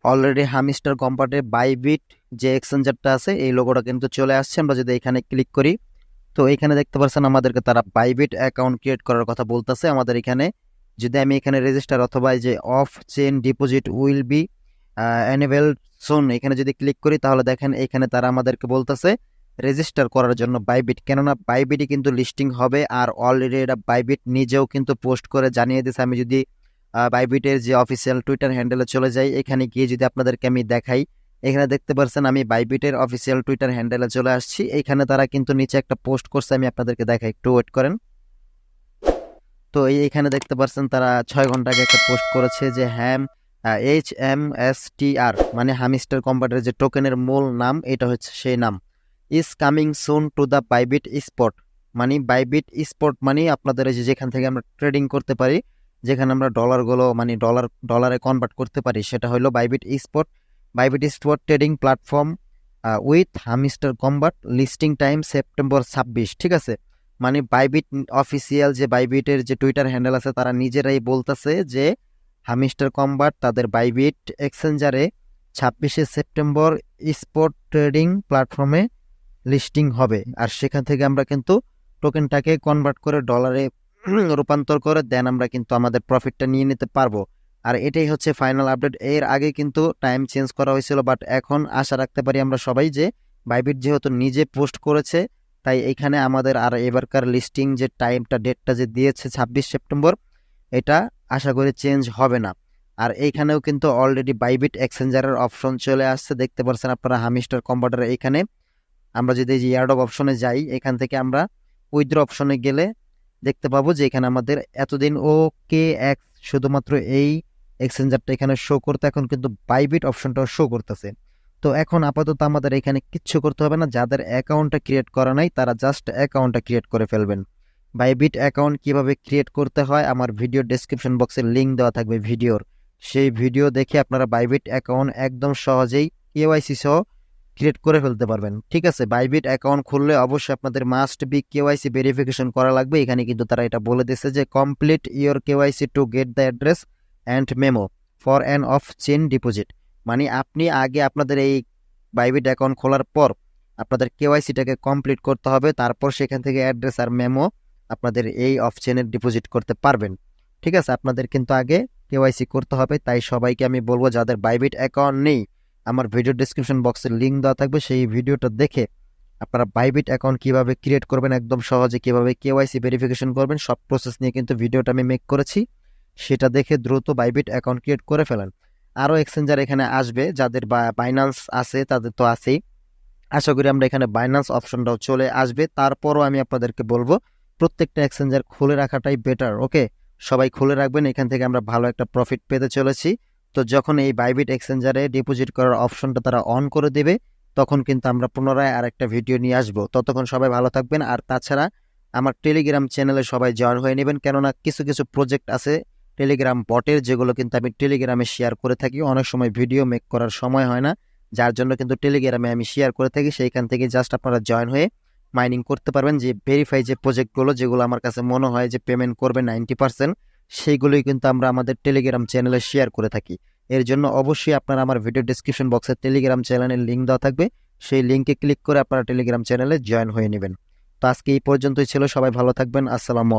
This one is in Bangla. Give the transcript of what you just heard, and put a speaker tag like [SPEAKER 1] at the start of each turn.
[SPEAKER 1] অলরেডি হামিস্টার কম্পার্টে বাইবিট যে এক্সচেঞ্জারটা আছে এই লোগোটা কিন্তু চলে আসছে। আমরা যদি এখানে ক্লিক করি তো এখানে দেখতে পাচ্ছেন আমাদেরকে তারা বাইবিট অ্যাকাউন্ট ক্রিয়েট করার কথা বলতেছে। আমাদের এখানে যদি আমি এখানে রেজিস্টার অথবা এই যে off chain deposit will be enable soon এখানে যদি ক্লিক করি তাহলে দেখেন এখানে তারা আমাদেরকে বলতেছে রেজিস্টার করার জন্য বাইবিট, কেননা বাইবিটই কিন্তু লিস্টিং হবে। আর অলরেডি এটা বাইবিট নিজেও কিন্তু পোস্ট করে জানিয়ে দিয়েছে। আমি যদি বাইবিটের যে অফিসিয়াল টুইটার হ্যান্ডেলে চলে যাই, এখানে গিয়ে যদি আপনাদেরকে আমি দেখাই, এখানে দেখতে পাচ্ছেন আমি বাইবিটের অফিসিয়াল টুইটার হ্যান্ডেলে চলে আসছি। এখানে তারা কিন্তু নিচে একটা পোস্ট করছে, আমি আপনাদেরকে দেখাই, একটু ওয়েট করেন। তো এইখানে দেখতে পাচ্ছেন তারা 6 ঘন্টা আগে একটা পোস্ট করেছে যে HMSTR মানে হামিস্টার কম্পার্টের যে টোকেনের মূল নাম এটা হচ্ছে সেই নাম, is coming soon to the Bybit spot. মানে বাইবিট স্পট মানে আপনাদের এই যে যেখান থেকে আমরা ট্রেডিং করতে পারি, যেখানে আমরা ডলারগুলো মানে ডলারে কনভার্ট করতে পারি, সেটা হলো Bybit spot. Bybit spot trading platform with hamster combat, listing time September 26। ঠিক আছে, মানে বাইবিট অফিসিয়াল যে বাইবিটের যে টুইটার হ্যান্ডেল আছে তারা নিজেরাই বলতেছে যে হামিস্টার কম্বাট তাদের বাইবিট এক্সচেঞ্জারে 26শে সেপ্টেম্বর স্পট ট্রেডিং প্ল্যাটফর্মে লিস্টিং হবে। আর সেখান থেকে আমরা কিন্তু টোকেনটাকে কনভার্ট করে ডলারে রূপান্তর করে দেন আমরা কিন্তু আমাদের প্রফিটটা নিয়ে নিতে পারবো। আর এটাই হচ্ছে ফাইনাল আপডেট। এর আগে কিন্তু টাইম চেঞ্জ করা হয়েছিল, বাট এখন আশা রাখতে পারি আমরা সবাই যে বাইবিট যেহেতু নিজে পোস্ট করেছে, তাই এখানে আমাদের আর এবারকার লিস্টিং যে টাইমটা ডেটটা যে দিয়েছে 26 সেপ্টেম্বর, এটা আশা করি চেঞ্জ হবে না। আর এইখানেও কিন্তু অলরেডি বাইবিট এক্সচেঞ্জারের অপশন চলে আসছে, দেখতে পাচ্ছেন আপনারা হামিস্টার কম্পার্টার। এইখানে আমরা যদি এই যে ইয়ার্ড অফ অপশনে যাই, এখান থেকে আমরা উইথড্র অপশনে গেলে দেখতে পাবো যে এখানে আমাদের এতদিন OKX শুধুমাত্র এই এক্সচেঞ্জারটা এখানে শো করতে, এখন কিন্তু বাইবিট অপশনটাও শো করতেছে। তো এখন আপাতত আমাদের এখানে কিচ্ছু করতে হবে না, যাদের অ্যাকাউন্টটা ক্রিয়েট করা নাই তারা জাস্ট অ্যাকাউন্টটা ক্রিয়েট করে ফেলবেন। বাইবিট অ্যাকাউন্ট কিভাবে ক্রিয়েট করতে হয় আমার ভিডিও ডেসক্রিপশন বক্সে লিঙ্ক দেওয়া থাকবে ভিডিওর, সেই ভিডিও দেখে আপনারা বাইবিট অ্যাকাউন্ট একদম সহজেই কেওয়াইসি সহ ক্রিয়েট করে ফেলতে পারবেন। ঠিক আছে, বাইবিট অ্যাকাউন্ট খুললে অবশ্যই আপনাদের মাস্ট বি কেওয়াইসি ভেরিফিকেশন করা লাগবে। এখানে কিন্তু তারা এটা বলে দিচ্ছে যে complete your KYC to get the address and memo for an of chain deposit. মানে আপনি আগে আপনাদের এই বাইবিট অ্যাকাউন্ট খোলার পর আপনাদের কেওয়াইসিটাকে কমপ্লিট করতে হবে, তারপর সেখান থেকে অ্যাড্রেস আর মেমো আপনাদের এই অফ চেইনের ডিপোজিট করতে পারবেন। ঠিক আছে, আপনাদের কিন্তু আগে কেওয়াইসি করতে হবে। তাই সবাইকে আমি বলবো যাদের বাইবিট অ্যাকাউন্ট নেই, আমার ভিডিও ডেসক্রিপশন বক্সে লিঙ্ক দেওয়া থাকবে, সেই ভিডিওটা দেখে আপনারা বাইবিট অ্যাকাউন্ট কিভাবে ক্রিয়েট করবেন, একদম সহজে কিভাবে কেওয়াইসি ভেরিফিকেশন করবেন, সব প্রসেস নিয়ে কিন্তু ভিডিওটা আমি মেক করেছি। সেটা দেখে দ্রুত বাইবিট অ্যাকাউন্ট ক্রিয়েট করে ফেলেন। আরও এক্সচেঞ্জার এখানে আসবে, যাদের বাইন্যান্স আছে তাদের তো আছেই, আশা করি আমরা এখানে বাইন্যান্স অপশনটাও চলে আসবে। তারপরও আমি আপনাদেরকে বলবো প্রত্যেকটা এক্সচেঞ্জার খুলে রাখাটাই বেটার। ওকে, সবাই খুলে রাখবেন, এখান থেকে আমরা ভালো একটা প্রফিট পেতে চলেছি। তো যখন এই বাইবিট এক্সচেঞ্জারে ডিপোজিট করার অপশনটা তারা অন করে দেবে, তখন কিন্তু আমরা পুনরায় আরেকটা ভিডিও নিয়ে আসবো। ততক্ষণ সবাই ভালো থাকবেন। আর তাছাড়া আমার টেলিগ্রাম চ্যানেলে সবাই জয়েন হয়ে নেবেন, কেননা কিছু কিছু প্রজেক্ট আছে টেলিগ্রাম বটের, যেগুলো কিন্তু আমি টেলিগ্রামে শেয়ার করে থাকি। অনেক সময় ভিডিও মেক করার সময় হয় না, যার জন্য কিন্তু টেলিগ্রামে আমি শেয়ার করে থাকি। সেইখান থেকে জাস্ট আপনারা জয়েন হয়ে মাইনিং করতে পারবেন। যে ভেরিফাই যে প্রজেক্টগুলো, যেগুলো আমার কাছে মনে হয় যে পেমেন্ট করবে 90%, সেইগুলোই কিন্তু আমরা আমাদের টেলিগ্রাম চ্যানেলে শেয়ার করে থাকি। এর জন্য অবশ্যই আপনারা আমার ভিডিও ডিসক্রিপশন বক্সে টেলিগ্রাম চ্যানেলের লিঙ্ক দেওয়া থাকবে, সেই লিঙ্কে ক্লিক করে আপনারা টেলিগ্রাম চ্যানেলে জয়েন হয়ে নেবেন। তো আজকে এই পর্যন্তই ছিল, সবাই ভালো থাকবেন। আসসালামু আলাইকুম।